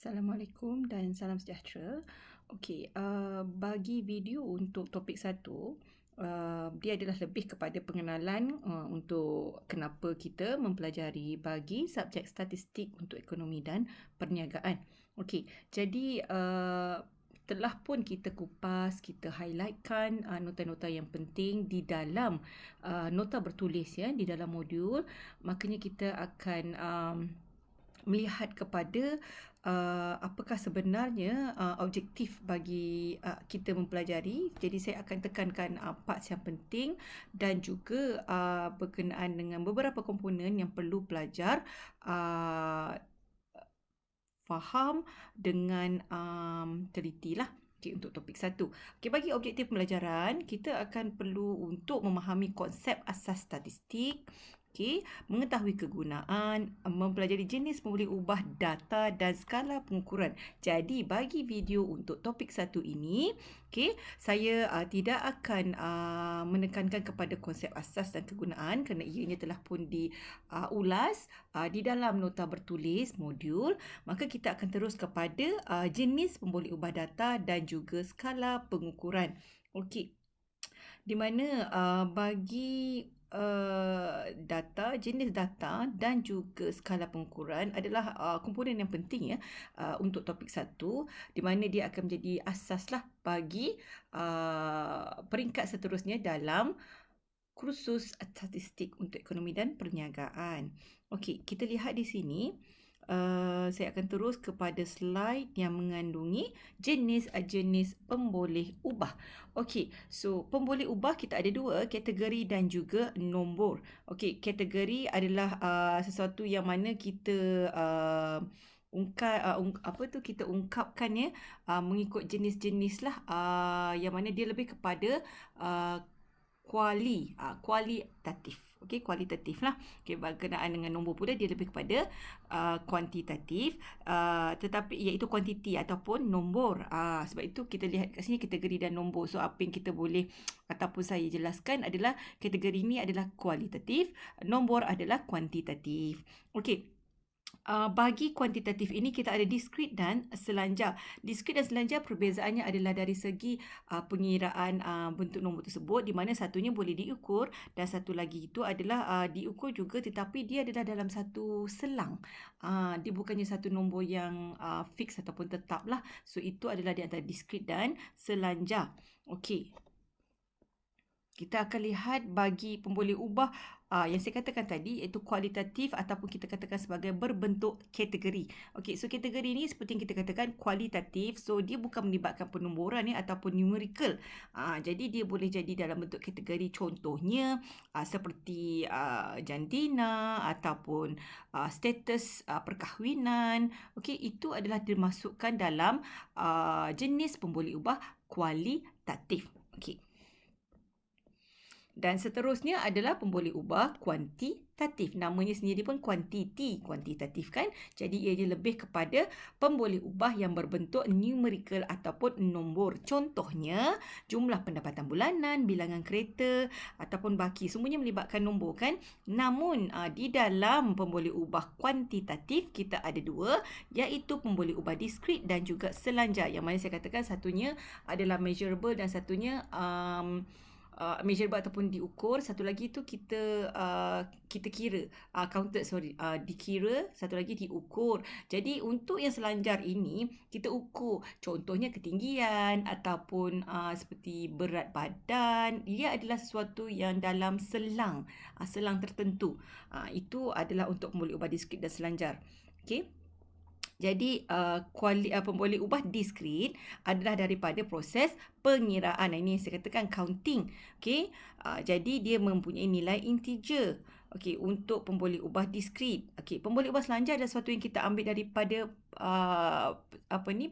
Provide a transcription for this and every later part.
Assalamualaikum dan salam sejahtera. Okey, bagi video untuk topik satu, dia adalah lebih kepada pengenalan untuk kenapa kita mempelajari bagi subjek statistik untuk ekonomi dan perniagaan. Okey, jadi telah pun kita kupas, kita highlightkan nota-nota yang penting di dalam nota bertulis ya, di dalam modul. Makanya kita akan melihat kepada apakah sebenarnya objektif bagi kita mempelajari. Jadi saya akan tekankan parts yang penting dan juga berkenaan dengan beberapa komponen yang perlu pelajar faham dengan teliti lah. Okay, untuk topik satu. Okay, bagi objektif pembelajaran, kita akan perlu untuk memahami konsep asas statistik, okay, mengetahui kegunaan, mempelajari jenis pemboleh ubah data dan skala pengukuran. Jadi, bagi video untuk topik satu ini, okay, saya tidak akan menekankan kepada konsep asas dan kegunaan kerana ianya telah pun diulas di dalam nota bertulis modul. Maka kita akan terus kepada jenis pemboleh ubah data dan juga skala pengukuran. Okey. Di mana bagi data, jenis data dan juga skala pengukuran adalah komponen yang penting ya untuk topik satu, di mana dia akan menjadi asaslah bagi peringkat seterusnya dalam kursus statistik untuk ekonomi dan perniagaan. Okey, kita lihat di sini. Saya akan terus kepada slide yang mengandungi jenis-jenis pemboleh ubah. Okey, so pemboleh ubah kita ada dua, kategori dan juga nombor. Okey, kategori adalah sesuatu yang mana kita kita ungkapkan ya mengikut jenis-jenis lah yang mana dia lebih kepada kualitatif. Okey, kualitatif lah. Okey, berkenaan dengan nombor pula dia lebih kepada kuantitatif, tetapi iaitu kuantiti ataupun nombor. Sebab itu kita lihat kat sini kategori dan nombor. So apa yang kita boleh ataupun saya jelaskan adalah kategori ini adalah kualitatif, nombor adalah kuantitatif. Okey. Bagi kuantitatif ini kita ada diskrit dan selanjar. Diskrit dan selanjar perbezaannya adalah dari segi pengiraan bentuk nombor tersebut, di mana satunya boleh diukur dan satu lagi itu adalah diukur juga tetapi dia adalah dalam satu selang. Dia bukannya satu nombor yang fix ataupun tetap lah. So itu adalah di antara diskrit dan selanjar. Okey. Kita akan lihat bagi pemboleh ubah yang saya katakan tadi, iaitu kualitatif ataupun kita katakan sebagai berbentuk kategori. Okey, so kategori ni seperti yang kita katakan kualitatif, so dia bukan melibatkan penomboran ataupun numerical. Jadi dia boleh jadi dalam bentuk kategori, contohnya seperti jantina ataupun status perkahwinan. Okey, itu adalah dimasukkan dalam jenis pemboleh ubah kualitatif. Okey. Dan seterusnya adalah pemboleh ubah kuantitatif. Namanya sendiri pun kuantitatif kan. Jadi ianya lebih kepada pemboleh ubah yang berbentuk numerical ataupun nombor. Contohnya jumlah pendapatan bulanan, bilangan kereta ataupun baki. Semuanya melibatkan nombor kan. Namun di dalam pemboleh ubah kuantitatif kita ada dua, iaitu pemboleh ubah diskrit dan juga selanjar. Yang mana saya katakan satunya adalah measurable dan satunya measurable ataupun diukur. Satu lagi tu kita kira, dikira, satu lagi diukur. Jadi untuk yang selanjar ini kita ukur, contohnya ketinggian ataupun seperti berat badan. Ia adalah sesuatu yang dalam selang tertentu. Itu adalah untuk pemboleh ubah diskrit dan selanjar. Okey. Jadi pemboleh ubah diskrit adalah daripada proses pengiraan. Ini saya katakan counting. Okey. Jadi dia mempunyai nilai integer. Okey, untuk pemboleh ubah diskrit. Okey, pemboleh ubah selanjar adalah sesuatu yang kita ambil daripada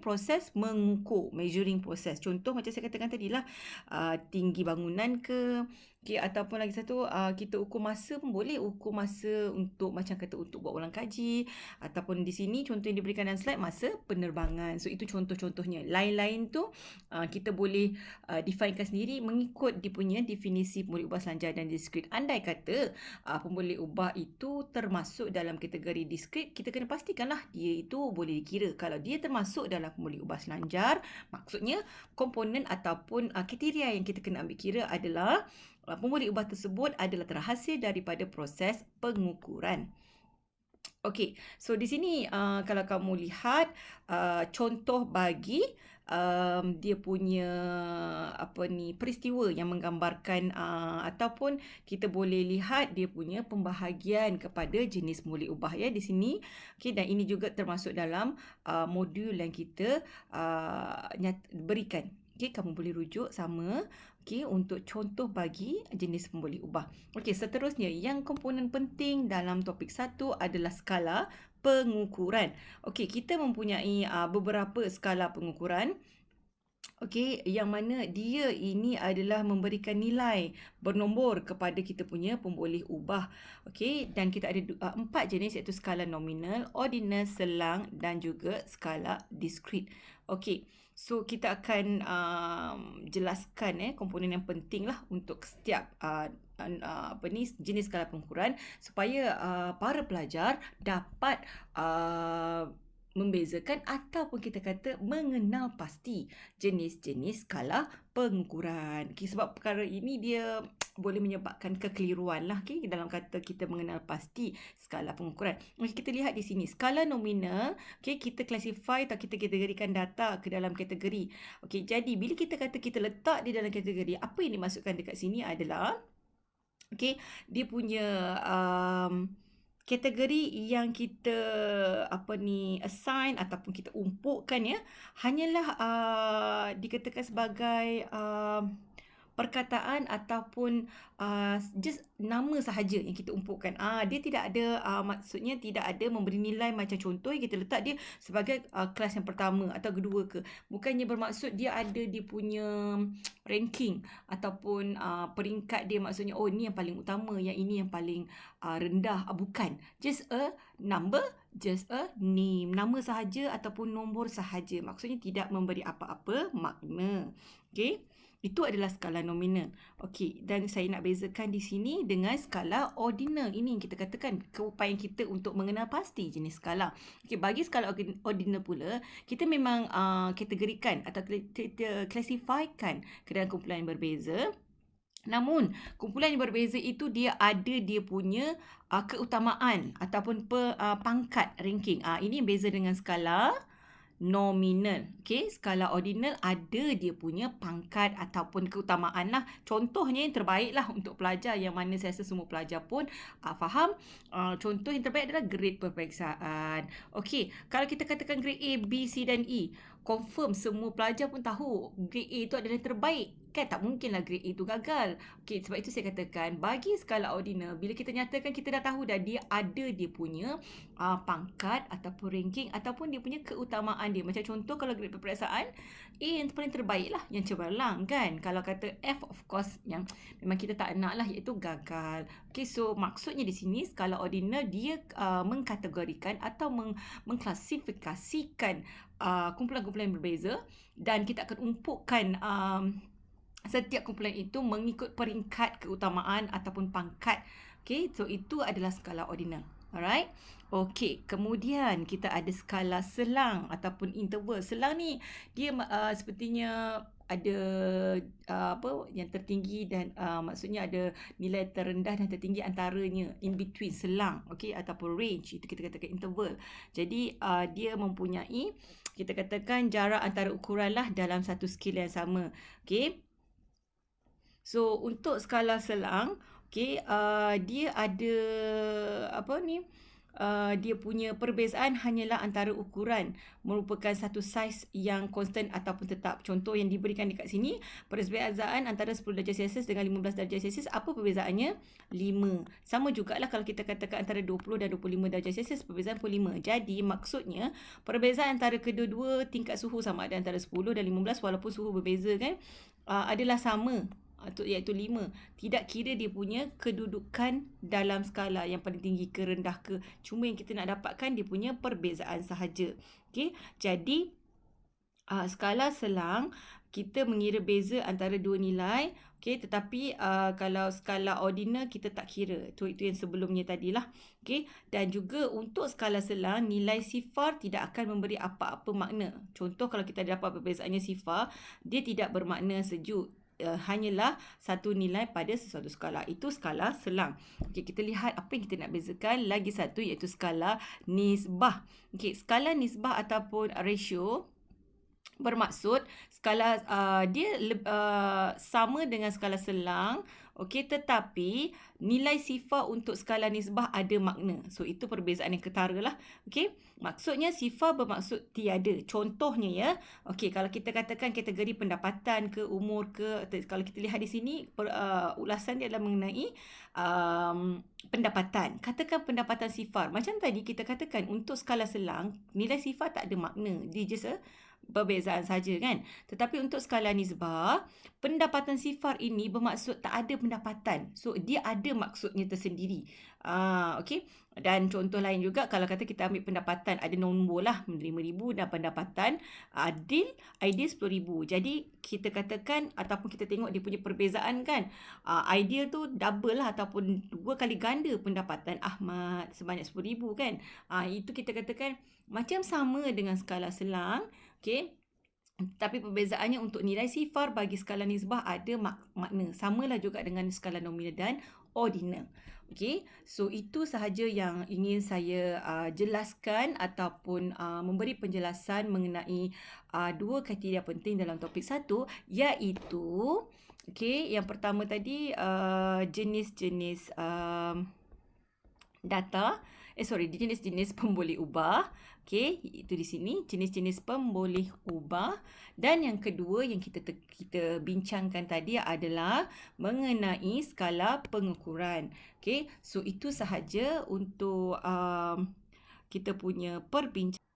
proses mengukur, measuring proses. Contoh macam saya katakan tadilah, tinggi bangunan ke, okay, ataupun lagi satu kita ukur masa pun boleh, ukur masa untuk macam kata untuk buat ulang kaji, ataupun di sini contoh yang diberikan dalam slide masa penerbangan. So itu contoh-contohnya. Lain-lain tu kita boleh definekan sendiri mengikut dia punya definisi pemboleh ubah selanjar dan diskrit. Andai kata pemboleh ubah itu termasuk dalam kategori diskrit, kita kena pastikanlah dia itu boleh boleh dikira. Kalau dia termasuk dalam pemboleh ubah selanjar, maksudnya komponen ataupun kriteria yang kita kena ambil kira adalah pemboleh ubah tersebut adalah terhasil daripada proses pengukuran. Okey, so di sini kalau kamu lihat contoh bagi dia punya peristiwa yang menggambarkan ataupun kita boleh lihat dia punya pembahagian kepada jenis pemboleh ubah ya di sini. Okey, dan ini juga termasuk dalam modul yang kita berikan. Okey, kamu boleh rujuk sama. Okey, untuk contoh bagi jenis pemboleh ubah. Okey, seterusnya yang komponen penting dalam topik 1 adalah skala pengukuran. Okey, kita mempunyai beberapa skala pengukuran. Okey, yang mana dia ini adalah memberikan nilai bernombor kepada kita punya pemboleh ubah. Okey, dan kita ada 4 jenis iaitu skala nominal, ordinal, selang dan juga skala diskrit. Okey, so kita akan jelaskan komponen yang penting lah untuk setiap jenis skala pengukuran supaya para pelajar dapat membezakan ataupun kita kata mengenal pasti jenis-jenis skala pengukuran. Okay, sebab perkara ini dia boleh menyebabkan kekeliruan lah dalam kata kita mengenal pasti skala pengukuran. Okay, kita lihat di sini skala nominal. Okay, kita classify atau kita kategorikan data ke dalam kategori. Okay, jadi bila kita kata kita letak di dalam kategori, apa yang dimaksudkan dekat sini adalah dia punya kategori yang kita assign ataupun kita umpukkan hanyalah dikatakan sebagai perkataan ataupun just nama sahaja yang kita umpukkan. Dia tidak ada maksudnya tidak ada memberi nilai macam contoh yang kita letak dia sebagai kelas yang pertama atau kedua ke. Bukannya bermaksud dia ada dia punya ranking ataupun peringkat dia, maksudnya ni yang paling utama, yang ini yang paling rendah. Bukan. Just a number, just a name. Nama sahaja ataupun nombor sahaja. Maksudnya tidak memberi apa-apa makna. Okey. Itu adalah skala nominal. Okey, dan saya nak bezakan di sini dengan skala ordinal. Ini yang kita katakan keupayaan kita untuk mengenal pasti jenis skala. Okey, bagi skala ordinal pula, kita memang kategorikan atau kita classifykan ke dalam kumpulan yang berbeza. Namun, kumpulan yang berbeza itu dia ada dia punya keutamaan ataupun pangkat ranking. Ini yang beza dengan skala nominal. Okey, skala ordinal ada dia punya pangkat ataupun keutamaan lah. Contohnya yang terbaik lah untuk pelajar, yang mana saya rasa semua pelajar pun faham. Contoh yang terbaik adalah grade peperiksaan. Okey, kalau kita katakan grade A, B, C dan E, confirm semua pelajar pun tahu grade A itu adalah yang terbaik. Kan tak mungkinlah grade A itu gagal. Okey, sebab itu saya katakan bagi skala ordinal, bila kita nyatakan kita dah tahu dah dia ada dia punya pangkat ataupun ranking ataupun dia punya keutamaan dia. Macam contoh kalau grade peperiksaan, A yang paling terbaik lah, yang cemerlang kan. Kalau kata F, of course yang memang kita tak nak lah, iaitu gagal. Okey, so maksudnya di sini skala ordinal dia mengkategorikan atau mengklasifikasikan kumpulan-kumpulan yang berbeza, dan kita akan umpukkan setiap kumpulan itu mengikut peringkat keutamaan ataupun pangkat. Okey, so itu adalah skala ordinal. Alright. Okey, kemudian kita ada skala selang ataupun interval. Selang ni dia sepertinya ada yang tertinggi dan maksudnya ada nilai terendah dan tertinggi antaranya, in between, selang. Okey, ataupun range, itu kita katakan interval. Jadi dia mempunyai, kita katakan, jarak antara ukuran lah dalam satu skala yang sama. Okey. So untuk skala selang, okey, dia ada dia punya perbezaan hanyalah antara ukuran, merupakan satu saiz yang konstan ataupun tetap. Contoh yang diberikan dekat sini, perbezaan antara 10 darjah Celsius dengan 15 darjah Celsius. Apa perbezaannya? 5. Sama jugalah kalau kita katakan antara 20 dan 25 darjah Celsius, perbezaan pun 5. Jadi maksudnya perbezaan antara kedua-dua tingkat suhu sama ada antara 10 dan 15, walaupun suhu berbeza kan, adalah sama, iaitu 5. Tidak kira dia punya kedudukan dalam skala yang paling tinggi ke rendah ke. Cuma yang kita nak dapatkan dia punya perbezaan sahaja. Okey, jadi Skala selang, kita mengira beza antara dua nilai. Okey, tetapi kalau skala ordinal kita tak kira. Itu yang sebelumnya tadilah. Okey, dan juga untuk skala selang, nilai sifar tidak akan memberi apa-apa makna. Contoh kalau kita dapat perbezaannya sifar, dia tidak bermakna sejuk. Hanyalah satu nilai pada sesuatu skala. Itu skala selang. Okey, kita lihat apa yang kita nak bezakan. Lagi satu iaitu skala nisbah. Okey, skala nisbah ataupun ratio bermaksud skala dia sama dengan skala selang, okey, tetapi nilai sifar untuk skala nisbah ada makna. So itu perbezaan yang ketara lah. Okey, maksudnya sifar bermaksud tiada. Contohnya ya, okey, kalau kita katakan kategori pendapatan ke umur ke, kalau kita lihat di sini ulasan dia adalah mengenai pendapatan. Katakan pendapatan sifar. Macam tadi kita katakan untuk skala selang, nilai sifar tak ada makna. Dia just perbezaan saja kan. Tetapi untuk skala nisbah, pendapatan sifar ini bermaksud tak ada pendapatan. So dia ada maksudnya tersendiri. Okey. Dan contoh lain juga kalau kata kita ambil pendapatan ada nombor lah RM5,000 dan pendapatan ideal RM10,000. Jadi kita katakan ataupun kita tengok dia punya perbezaan kan. Ideal tu double lah ataupun 2 kali ganda pendapatan Ahmad sebanyak RM10,000 kan. Itu kita katakan macam sama dengan skala selang. Okey. Tapi perbezaannya untuk nilai sifar bagi skala nisbah ada makna. Samalah juga dengan skala nominal dan ordinal. Okey. So itu sahaja yang ingin saya jelaskan ataupun memberi penjelasan mengenai dua kriteria penting dalam topik 1, iaitu okey, yang pertama tadi jenis-jenis data, jenis-jenis pemboleh ubah. Okey, itu di sini jenis-jenis pemboleh ubah. Dan yang kedua yang kita bincangkan tadi adalah mengenai skala pengukuran. Okey, so itu sahaja untuk kita punya perbincangan.